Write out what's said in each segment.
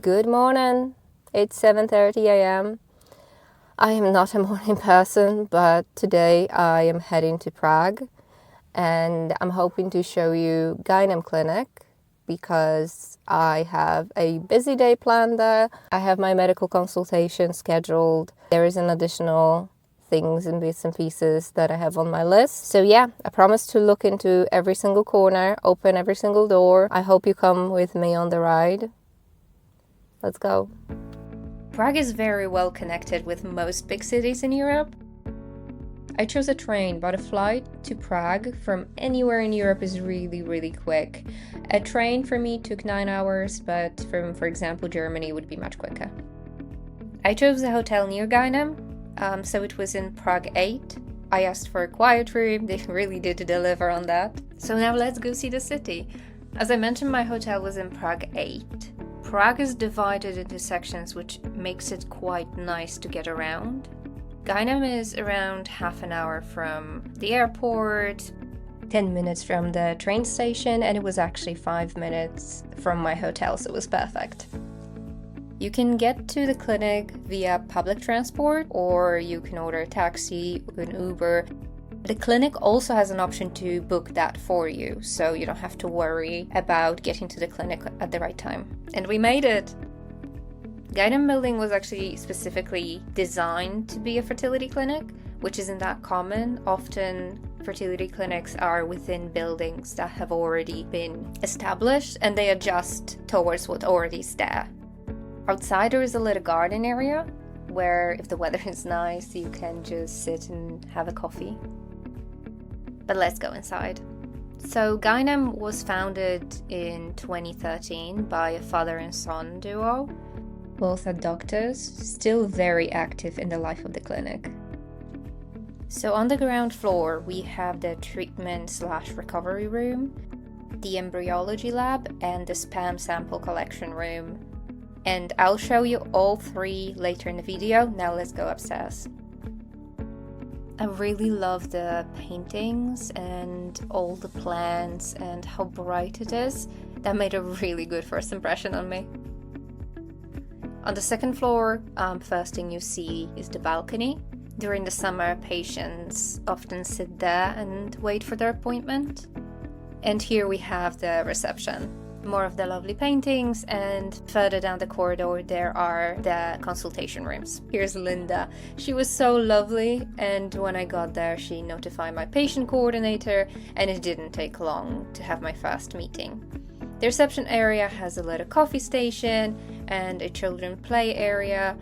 Good morning. It's 7:30 a.m. I am not a morning person, but today I am heading to Prague and I'm hoping to show you Gynem Clinic because I have a busy day planned there. I have my medical consultation scheduled. There is an additional things and bits and pieces that I have on my list. So yeah, I promise to look into every single corner, open every single door. I hope you come with me on the ride. Let's go. Prague is very well connected with most big cities in Europe. I chose a train, but a flight to Prague from anywhere in Europe is really quick. A train for me took 9 hours, but from, for example, Germany would be much quicker. I chose a hotel near Gynem, so it was in Prague 8. I asked for a quiet room, they really did deliver on that. So now let's go see the city. As I mentioned, my hotel was in Prague 8. Prague is divided into sections, which makes it quite nice to get around. Gynem is around half an hour from the airport, 10 minutes from the train station, and it was actually 5 minutes from my hotel, so it was perfect. You can get to the clinic via public transport, or you can order a taxi or an Uber. The clinic also has an option to book that for you, so you don't have to worry about getting to the clinic at the right time. And we made it! Gynem building was actually specifically designed to be a fertility clinic, which isn't that common. Often fertility clinics are within buildings that have already been established and they adjust towards what already is there. Outside there is a little garden area where if the weather is nice you can just sit and have a coffee. But let's go inside. So Gynem was founded in 2013 by a father and son duo. Both are doctors, still very active in the life of the clinic. So on the ground floor we have the treatment/recovery room, the embryology lab and the sperm sample collection room. And I'll show you all three later in the video. Now let's go upstairs. I really love the paintings and all the plants and how bright it is. That made a really good first impression on me. On the second floor, first thing you see is the balcony. During the summer, patients often sit there and wait for their appointment. And here we have the reception. More of the lovely paintings, and further down the corridor there are the consultation rooms. Here's Linda. She was so lovely, and when I got there she notified my patient coordinator and it didn't take long to have my first meeting. The reception area has a little coffee station and a children play area.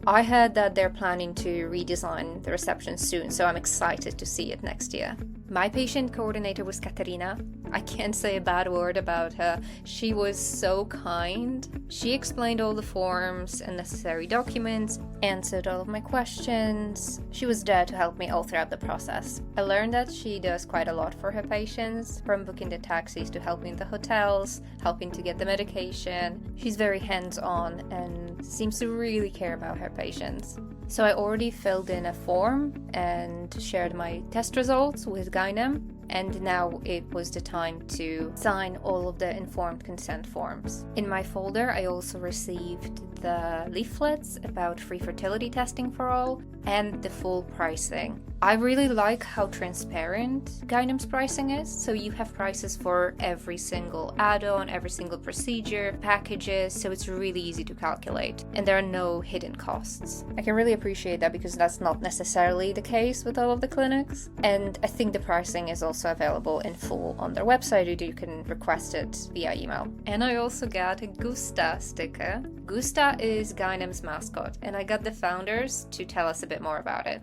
I heard that they're planning to redesign the reception soon, so I'm excited to see it next year. My patient coordinator was Katerina. I can't say a bad word about her. She was so kind. She explained all the forms and necessary documents, answered all of my questions. She was there to help me all throughout the process. I learned that she does quite a lot for her patients, from booking the taxis to helping the hotels, helping to get the medication. She's very hands-on and seems to really care about her patients. So I already filled in a form and shared my test results with Gynem, and now it was the time to sign all of the informed consent forms. In my folder I also received the leaflets about free fertility testing for all and the full pricing. I really like how transparent Gynem's pricing is, so you have prices for every single add-on, every single procedure, packages, so it's really easy to calculate, and there are no hidden costs. I can really appreciate that because that's not necessarily the case with all of the clinics, and I think the pricing is also available in full on their website, you can request it via email. And I also got a Gusta sticker. Gusta is Gynem's mascot, and I got the founders to tell us a bit more about it.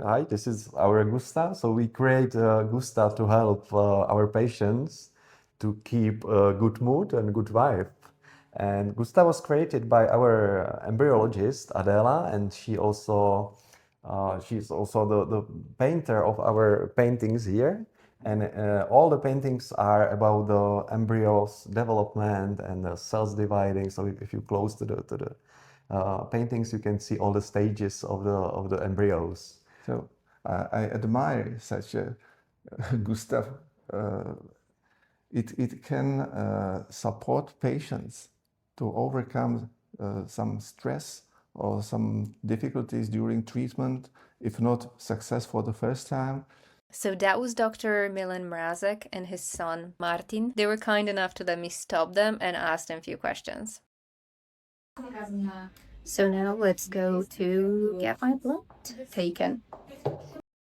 Hi, this is our Gusta. So we create Gusta to help our patients to keep a good mood and good vibe. And Gusta was created by our embryologist Adela, and she's also the painter of our paintings here. And all the paintings are about the embryos development and the cells dividing. So if you close to the paintings, you can see all the stages of the embryos. So I admire such a Gustav. It can support patients to overcome some stress or some difficulties during treatment, if not success for the first time. So that was Dr. Milan Mrazek and his son Martin. They were kind enough to let me stop them and ask them a few questions. So now let's go to get my blood taken.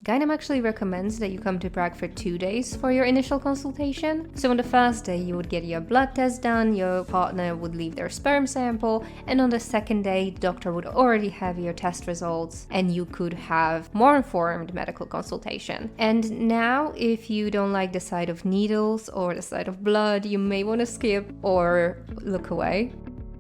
Gynem actually recommends that you come to Prague for 2 days for your initial consultation. So on the first day you would get your blood test done, your partner would leave their sperm sample, and on the second day the doctor would already have your test results and you could have more informed medical consultation. And now if you don't like the sight of needles or the sight of blood, you may want to skip or look away.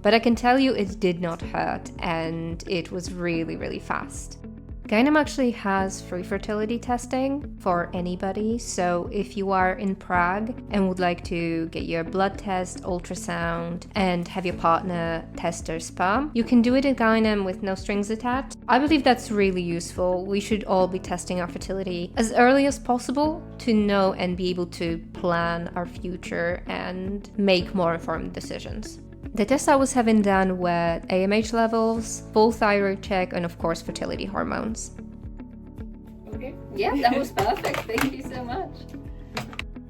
But I can tell you it did not hurt and it was really, really fast. Gynem actually has free fertility testing for anybody, so if you are in Prague and would like to get your blood test, ultrasound, and have your partner test their sperm, you can do it at Gynem with no strings attached. I believe that's really useful. We should all be testing our fertility as early as possible to know and be able to plan our future and make more informed decisions. The tests I was having done were AMH levels, full thyroid check, and of course fertility hormones. Okay, yeah, that was perfect. Thank you so much.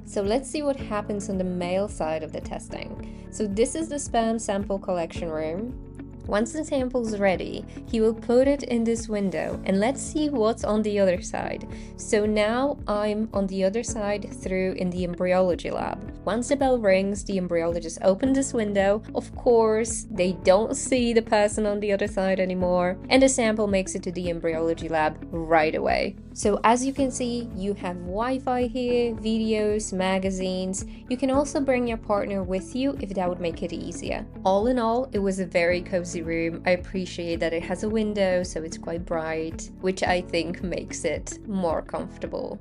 So let's see what happens on the male side of the testing. So this is the sperm sample collection room. Once the sample's ready, he will put it in this window and let's see what's on the other side. So now I'm on the other side through in the embryology lab. Once the bell rings, the embryologist opens this window. Of course, they don't see the person on the other side anymore, and the sample makes it to the embryology lab right away. So as you can see, you have Wi-Fi here, videos, magazines. You can also bring your partner with you if that would make it easier. All in all, it was a very cozy room. I appreciate that it has a window, so it's quite bright, which I think makes it more comfortable.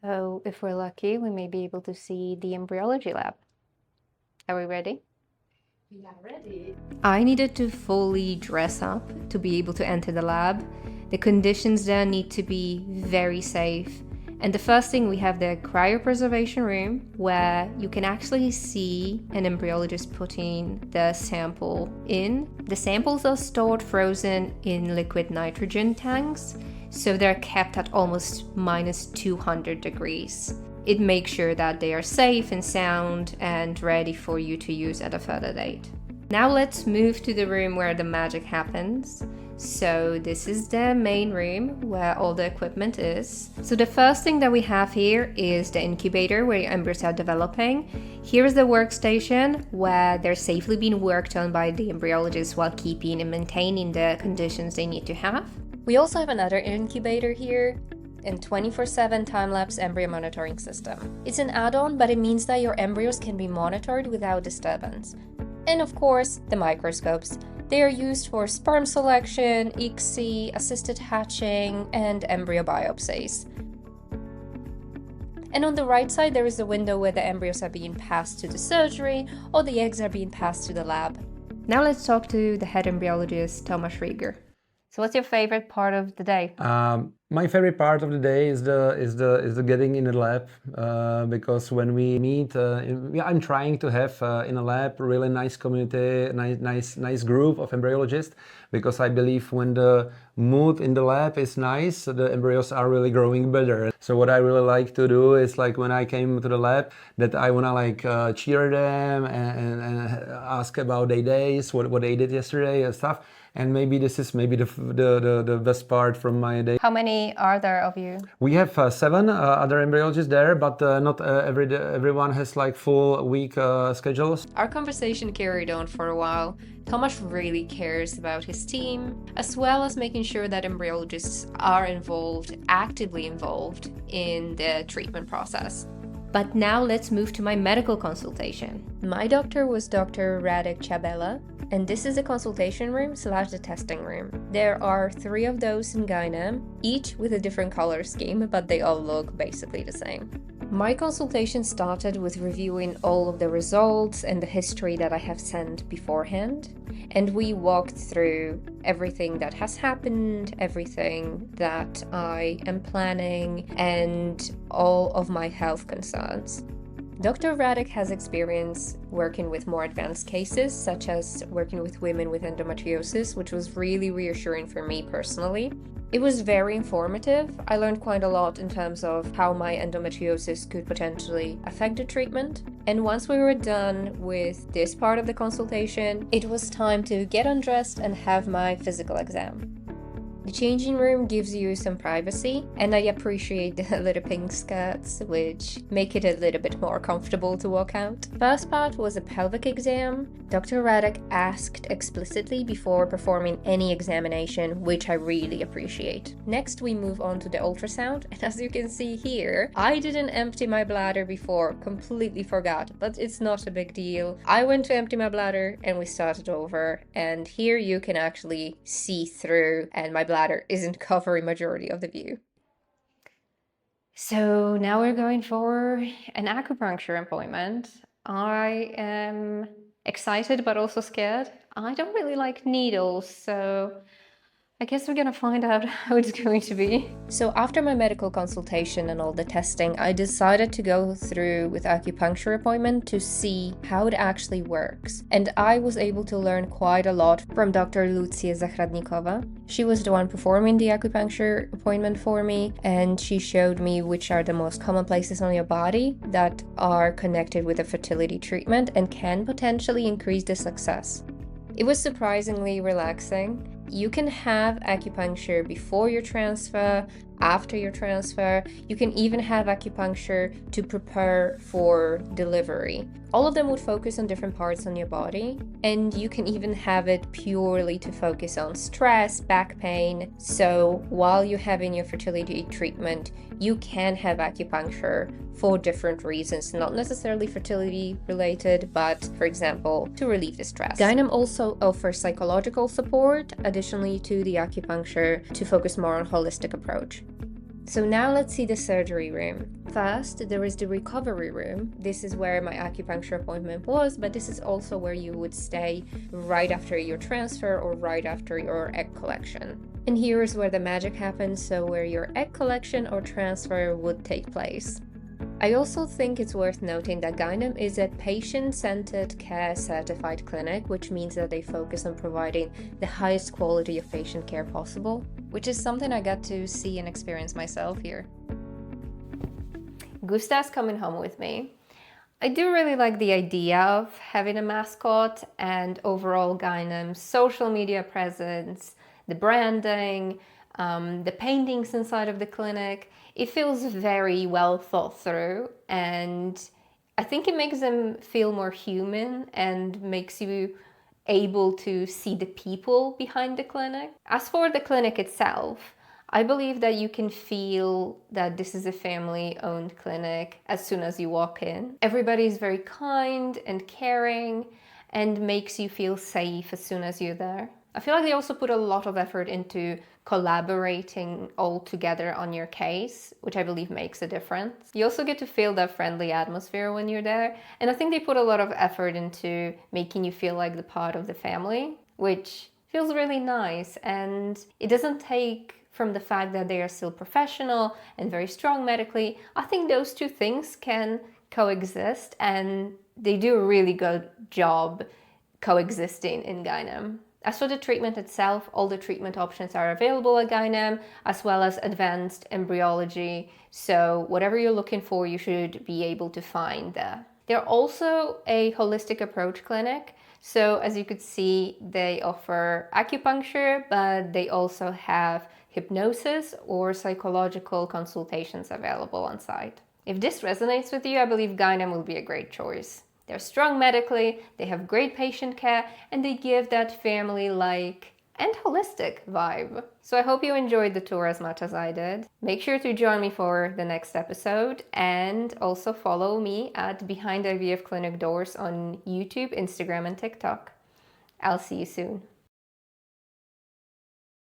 So if we're lucky, we may be able to see the embryology lab. Are we ready? We are ready. I needed to fully dress up to be able to enter the lab. The conditions there need to be very safe. And the first thing, we have the cryopreservation room where you can actually see an embryologist putting the sample in. The samples are stored frozen in liquid nitrogen tanks, so they're kept at almost minus 200 degrees. It makes sure that they are safe and sound and ready for you to use at a further date. Now let's move to the room where the magic happens. So this is the main room where all the equipment is. So the first thing that we have here is the incubator where your embryos are developing. Here is the workstation where they're safely being worked on by the embryologist while keeping and maintaining the conditions they need to have. We also have another incubator here and 24/7 time-lapse embryo monitoring system. It's an add-on, but it means that your embryos can be monitored without disturbance. And of course, the microscopes. They are used for sperm selection, ICSI, assisted hatching, and embryo biopsies. And on the right side, there is a window where the embryos are being passed to the surgery or the eggs are being passed to the lab. Now let's talk to the head embryologist, Tomáš Rieger. So what's your favorite part of the day? My favorite part of the day is the getting in the lab, because when we meet, I'm trying to have in a lab really nice community, nice group of embryologists, because I believe when the mood in the lab is nice, the embryos are really growing better. So what I really like to do is, like, when I came to the lab, that I wanna cheer them and ask about their days, what they did yesterday and stuff. And maybe this is the best part from my day. How many are there of you? We have 7 other embryologists there, but not everyone has full week schedules. Our conversation carried on for a while. Tomáš really cares about his team, as well as making sure that embryologists are actively involved in the treatment process. But now let's move to my medical consultation. My doctor was Dr. Radek Čábela, and this is the consultation room / the testing room. There are 3 of those in Gynem, each with a different color scheme, but they all look basically the same. My consultation started with reviewing all of the results and the history that I have sent beforehand, and we walked through everything that has happened, everything that I am planning, and all of my health concerns. Dr. Radek has experience working with more advanced cases, such as working with women with endometriosis, which was really reassuring for me personally. It was very informative. I learned quite a lot in terms of how my endometriosis could potentially affect the treatment. And once we were done with this part of the consultation, it was time to get undressed and have my physical exam. The changing room gives you some privacy, and I appreciate the little pink skirts, which make it a little bit more comfortable to walk out. First part was a pelvic exam. Dr. Radek asked explicitly before performing any examination, which I really appreciate. Next, we move on to the ultrasound, and as you can see here, I didn't empty my bladder before, completely forgot, but it's not a big deal. I went to empty my bladder, and we started over, and here you can actually see through, and my bladder isn't covering majority of the view. So now we're going for an acupuncture appointment. I am excited but also scared. I don't really like needles, so I guess we're gonna find out how it's going to be. So after my medical consultation and all the testing, I decided to go through with acupuncture appointment to see how it actually works. And I was able to learn quite a lot from Dr. Lucia Zahradnikova. She was the one performing the acupuncture appointment for me, and she showed me which are the most common places on your body that are connected with a fertility treatment and can potentially increase the success. It was surprisingly relaxing. You can have acupuncture before your transfer, after your transfer. You can even have acupuncture to prepare for delivery. All of them would focus on different parts on your body, and you can even have it purely to focus on stress, back pain. So while you're having your fertility treatment, you can have acupuncture for different reasons, not necessarily fertility related, but for example, to relieve the stress. Gynem also offers psychological support additionally to the acupuncture to focus more on holistic approach. So now let's see the surgery room. First, there is the recovery room. This is where my acupuncture appointment was, but this is also where you would stay right after your transfer or right after your egg collection. And here is where the magic happens, so where your egg collection or transfer would take place. I also think it's worth noting that Gynem is a patient-centered care certified clinic, which means that they focus on providing the highest quality of patient care possible, which is something I got to see and experience myself here. Gusta's coming home with me. I do really like the idea of having a mascot and overall Gynem's social media presence, the branding, the paintings inside of the clinic. It feels very well thought through, and I think it makes them feel more human and makes you able to see the people behind the clinic. As for the clinic itself, I believe that you can feel that this is a family-owned clinic as soon as you walk in. Everybody is very kind and caring and makes you feel safe as soon as you're there. I feel like they also put a lot of effort into collaborating all together on your case, which I believe makes a difference. You also get to feel that friendly atmosphere when you're there, and I think they put a lot of effort into making you feel like the part of the family, which feels really nice, and it doesn't take from the fact that they are still professional and very strong medically. I think those two things can coexist, and they do a really good job coexisting in Gynem. As for the treatment itself, all the treatment options are available at Gynem, as well as advanced embryology. So whatever you're looking for, you should be able to find there. They're also a holistic approach clinic. So as you could see, they offer acupuncture, but they also have hypnosis or psychological consultations available on site. If this resonates with you, I believe Gynem will be a great choice. They're strong medically, they have great patient care, and they give that family-like and holistic vibe. So I hope you enjoyed the tour as much as I did. Make sure to join me for the next episode, and also follow me at Behind IVF Clinic Doors on YouTube, Instagram, and TikTok. I'll see you soon.